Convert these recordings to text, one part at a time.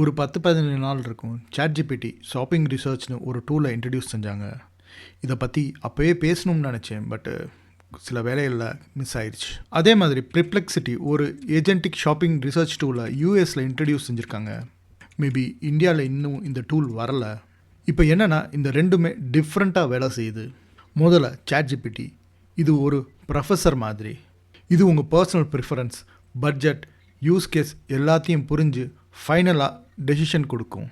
ஒரு 10-15 நாள் இருக்கும். ChatGPT ஷாப்பிங் ரிசர்ச்னு ஒரு டூலை இன்ட்ரடியூஸ் செஞ்சாங்க. இதை பற்றி அப்போயே பேசணும்னு நினச்சேன், பட்டு சில வேலைகளில் மிஸ் ஆயிடுச்சு. அதே மாதிரி Perplexity ஒரு ஏஜென்டிக் ஷாப்பிங் ரிசர்ச் டூலை யூஎஸில் இன்ட்ரடியூஸ் செஞ்சுருக்காங்க. மேபி இந்தியாவில் இன்னும் இந்த டூல் வரல. இப்போ என்னென்னா இந்த ரெண்டுமே டிஃப்ரெண்ட்டாக வேலை செய்யுது. முதல்ல ChatGPT இது ஒரு ப்ரொஃபஸர் மாதிரி. இது உங்கள் personal preference, budget, use case எல்லாத்தையும் புரிஞ்சு ஃபைனலாக டெசிஷன் கொடுக்கும்.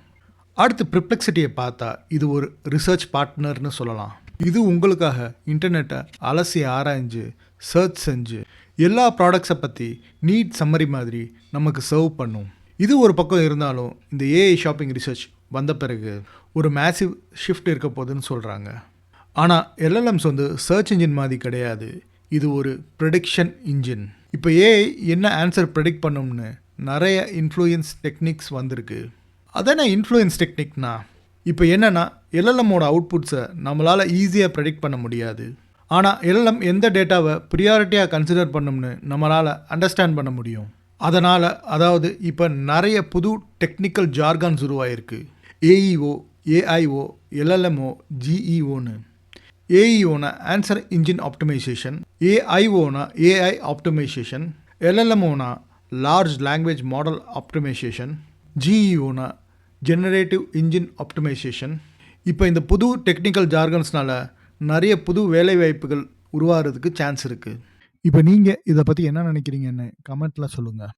அடுத்து Perplexityயை பார்த்தா இது ஒரு ரிசர்ச் பார்ட்னர்னு சொல்லலாம். இது உங்களுக்காக இன்டர்நெட்டை அலசி ஆராய்ஞ்சு சர்ச் செஞ்சு எல்லா ப்ராடக்ட்ஸை பற்றி நீட் சம்மரி மாதிரி நமக்கு சர்வ் பண்ணும். இது ஒரு பக்கம் இருந்தாலும் இந்த ஏஐ ஷாப்பிங் ரிசர்ச் வந்த பிறகு ஒரு மேசிவ் ஷிஃப்ட் இருக்க போகுதுன்னு சொல்கிறாங்க. ஆனால் எல்எல்எம்ஸ் சர்ச் இன்ஜின் மாதிரி கிடையாது. இது ஒரு ப்ரெடிக்ஷன் இன்ஜின். இப்போ ஏஐ என்ன ஆன்சர் ப்ரெடிக்ட் பண்ணும்னு நிறைய இன்ஃப்ளூயன்ஸ் டெக்னிக்ஸ் வந்திருக்கு. அதான இன்ஃப்ளூயன்ஸ் டெக்னிக்னா இப்போ என்னென்னா எல்எல்எம்மோட அவுட்புட்ஸை நம்மளால் ஈஸியாக ப்ரெடிக்ட் பண்ண முடியாது. ஆனால் எல்எல்எம் எந்த டேட்டாவை ப்ரியாரிட்டியாக கன்சிடர் பண்ணும்னு நம்மளால் அண்டர்ஸ்டாண்ட் பண்ண முடியும். அதனால் இப்போ நிறைய புது டெக்னிக்கல் ஜார்கான்ஸ் உருவாயிருக்கு. ஏஇஓ, ஏஐஓ, எல்எல்எம்ஓ, ஜிஇஓன்னு. ஏஇஓனா ஆன்சர் இன்ஜின் ஆப்டிமைசேஷன், ஏஐஓனா ஏஐ ஆப்டிமைசேஷன், எல்எல்எம்ஓனா லார்ஜ் லாங்குவேஜ் மாடல் ஆப்டிமைசேஷன், ஜிஇஓனா ஜெனரேட்டிவ் இன்ஜின் ஆப்டிமைசேஷன். இப்போ இந்த புது டெக்னிக்கல் ஜார்கன்ஸ்னால நிறைய புது வேலைவாய்ப்புகள் உருவாகிறதுக்கு சான்ஸ் இருக்குது. இப்போ நீங்கள் இதை பற்றி என்ன நினைக்கிறீங்கன்னு கமெண்ட்டில் சொல்லுங்கள்.